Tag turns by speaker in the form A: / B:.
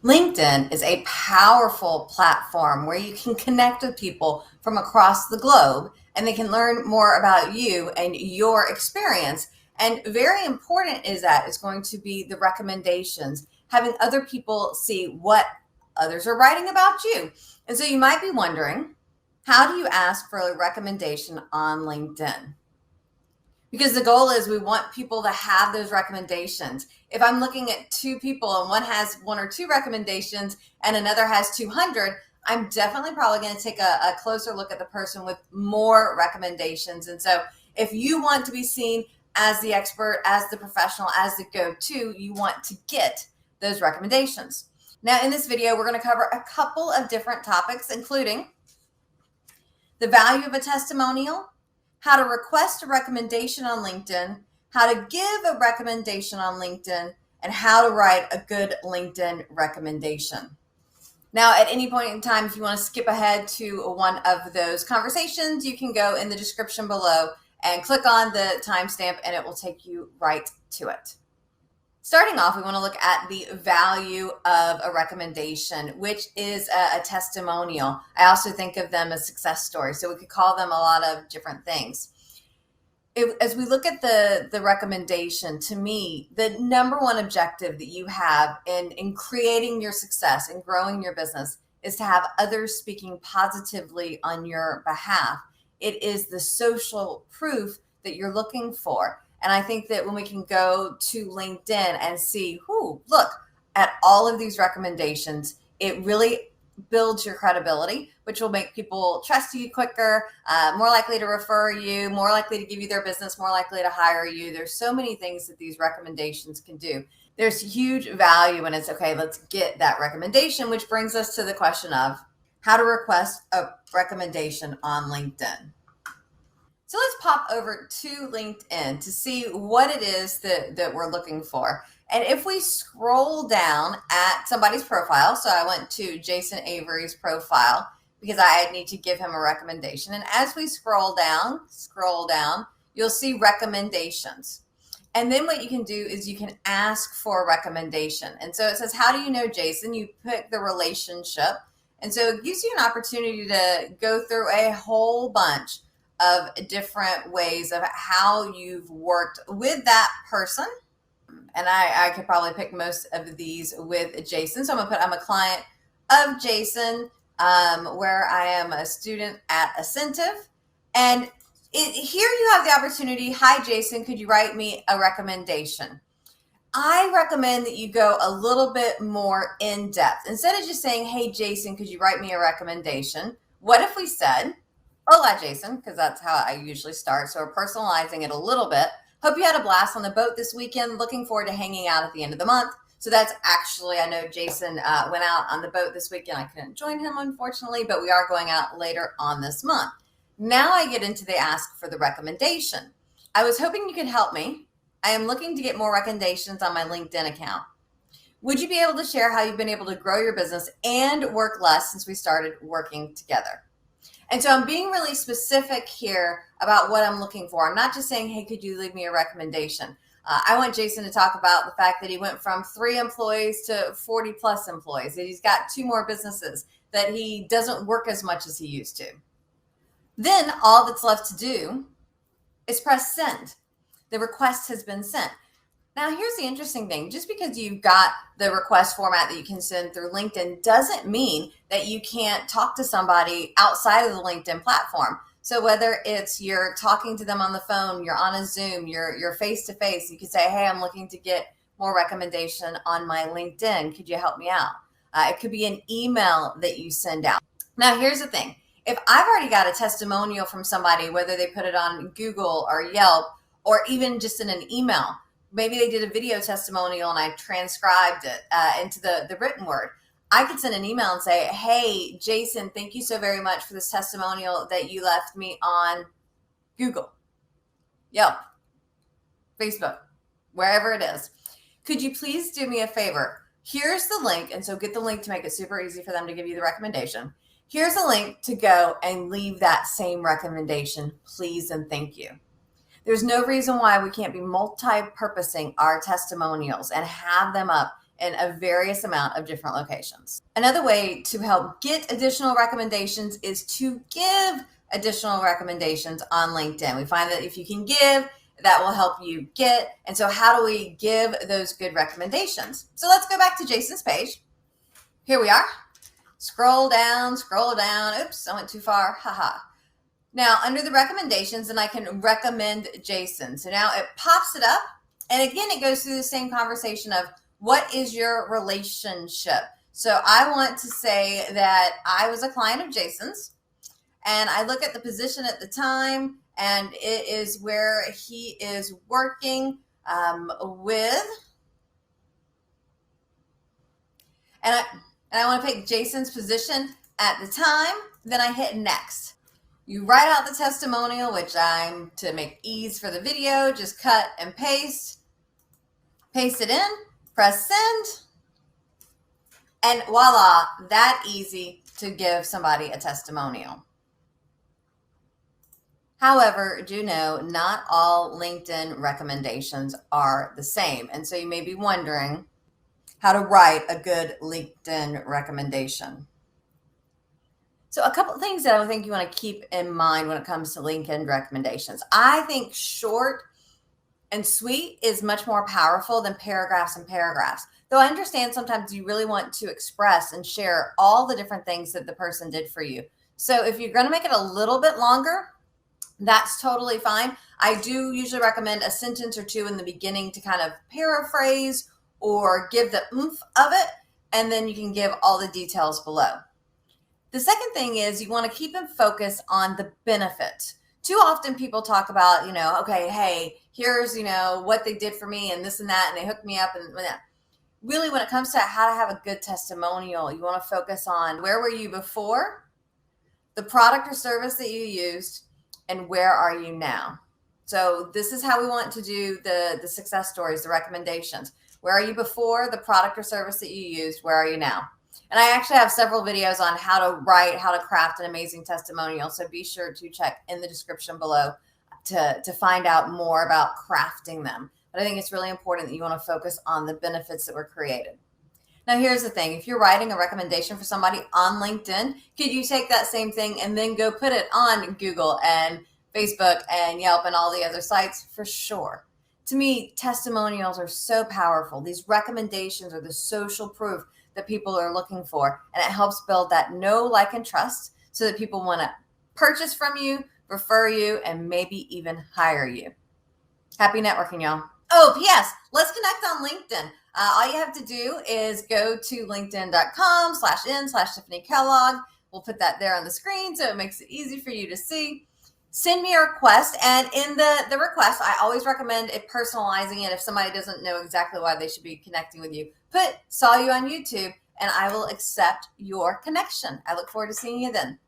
A: LinkedIn is a powerful platform where you can connect with people from across the globe and they can learn more about you and your experience. And very important is that it's going to be the recommendations, having other people see what others are writing about you. And so you might be wondering, how do you ask for a recommendation on LinkedIn? Because the goal is we want people to have those recommendations. If I'm looking at two people and one has one or two recommendations and another has 200, I'm definitely probably going to take a closer look at the person with more recommendations. And so if you want to be seen as the expert, as the professional, as the go-to, you want to get those recommendations. Now, in this video, we're going to cover a couple of different topics, including the value of a testimonial, how to request a recommendation on LinkedIn, how to give a recommendation on LinkedIn, and how to write a good LinkedIn recommendation. Now, at any point in time, if you want to skip ahead to one of those conversations, you can go in the description below and click on the timestamp and it will take you right to it. Starting off, we want to look at the value of a recommendation, which is a testimonial. I also think of them as success stories, so we could call them a lot of different things. As we look at the recommendation, to me, the number one objective that you have in creating your success and growing your business is to have others speaking positively on your behalf. It is the social proof that you're looking for. And I think that when we can go to LinkedIn and see, look at all of these recommendations, it really builds your credibility, which will make people trust you quicker, more likely to refer you, more likely to give you their business, more likely to hire you. There's so many things that these recommendations can do. There's huge value when it's, okay, let's get that recommendation, which brings us to the question of how to request a recommendation on LinkedIn. So let's pop over to LinkedIn to see what it is that we're looking for. And if we scroll down at somebody's profile, so I went to Jason Avery's profile because I need to give him a recommendation. And as we scroll down, you'll see recommendations. And then what you can do is you can ask for a recommendation. And so it says, how do you know Jason? You pick the relationship. And so it gives you an opportunity to go through a whole bunch of different ways of how you've worked with that person. And I could probably pick most of these with Jason. So I'm gonna put, I'm a client of Jason, where I am a student at Ascentive. And here you have the opportunity, hi Jason, could you write me a recommendation? I recommend that you go a little bit more in depth. Instead of just saying, hey Jason, could you write me a recommendation? What if we said, hola, Jason, because that's how I usually start. So we're personalizing it a little bit. Hope you had a blast on the boat this weekend. Looking forward to hanging out at the end of the month. So that's actually, I know Jason went out on the boat this weekend. I couldn't join him, unfortunately, but we are going out later on this month. Now I get into the ask for the recommendation. I was hoping you could help me. I am looking to get more recommendations on my LinkedIn account. Would you be able to share how you've been able to grow your business and work less since we started working together? And so I'm being really specific here about what I'm looking for. I'm not just saying, hey, could you leave me a recommendation? I want Jason to talk about the fact that he went from 3 employees to 40 plus employees, that he's got 2 more businesses, that he doesn't work as much as he used to. Then all that's left to do is press send. The request has been sent. Now, here's the interesting thing. Just because you've got the request format that you can send through LinkedIn doesn't mean that you can't talk to somebody outside of the LinkedIn platform. So whether it's you're talking to them on the phone, you're on a Zoom, you're face-to-face, you could say, hey, I'm looking to get more recommendation on my LinkedIn. Could you help me out? It could be an email that you send out. Now, here's the thing. If I've already got a testimonial from somebody, whether they put it on Google or Yelp, or even just in an email, maybe they did a video testimonial and I transcribed it into the written word. I could send an email and say, hey, Jason, thank you so very much for this testimonial that you left me on Google, Yelp, Facebook, wherever it is. Could you please do me a favor? Here's the link. And so get the link to make it super easy for them to give you the recommendation. Here's a link to go and leave that same recommendation, please and thank you. There's no reason why we can't be multi-purposing our testimonials and have them up in a various amount of different locations. Another way to help get additional recommendations is to give additional recommendations on LinkedIn. We find that if you can give, that will help you get. And so how do we give those good recommendations? So let's go back to Jason's page. Here we are. Scroll down. Oops, I went too far. Haha. Now, under the recommendations, then I can recommend Jason. So now it pops it up. And again, it goes through the same conversation of what is your relationship? So I want to say that I was a client of Jason's, and I look at the position at the time, and it is where he is working with, and I want to pick Jason's position at the time. Then I hit next. You write out the testimonial, which I'm, to make ease for the video, just cut and paste it in, press send, and voila, that easy to give somebody a testimonial. However, do know not all LinkedIn recommendations are the same. And so you may be wondering how to write a good LinkedIn recommendation. So a couple of things that I think you want to keep in mind when it comes to LinkedIn recommendations. I think short and sweet is much more powerful than paragraphs and paragraphs. Though I understand sometimes you really want to express and share all the different things that the person did for you. So if you're going to make it a little bit longer, that's totally fine. I do usually recommend a sentence or two in the beginning to kind of paraphrase or give the oomph of it, and then you can give all the details below. The second thing is you want to keep in focus on the benefit. Too often people talk about, okay, hey, here's, what they did for me and this and that, and they hooked me up and that. Really, when it comes to how to have a good testimonial, you want to focus on where were you before, the product or service that you used, and where are you now? So this is how we want to do the success stories, the recommendations. Where are you before, the product or service that you used, where are you now? And I actually have several videos on how to write, how to craft an amazing testimonial. So be sure to check in the description below to find out more about crafting them. But I think it's really important that you want to focus on the benefits that were created. Now, here's the thing. If you're writing a recommendation for somebody on LinkedIn, could you take that same thing and then go put it on Google and Facebook and Yelp and all the other sites? For sure. To me, testimonials are so powerful. These recommendations are the social proof that people are looking for, and it helps build that know, like, and trust so that people want to purchase from you, refer you, and maybe even hire you. Happy networking, y'all. Oh, P.S. Let's connect on LinkedIn. All you have to do is go to linkedin.com/in/Tiffanie Kellog. We'll put that there on the screen so it makes it easy for you to see. Send me a request, and in the request, I always recommend personalizing it if somebody doesn't know exactly why they should be connecting with you. Saw you on YouTube, and I will accept your connection. I look forward to seeing you then.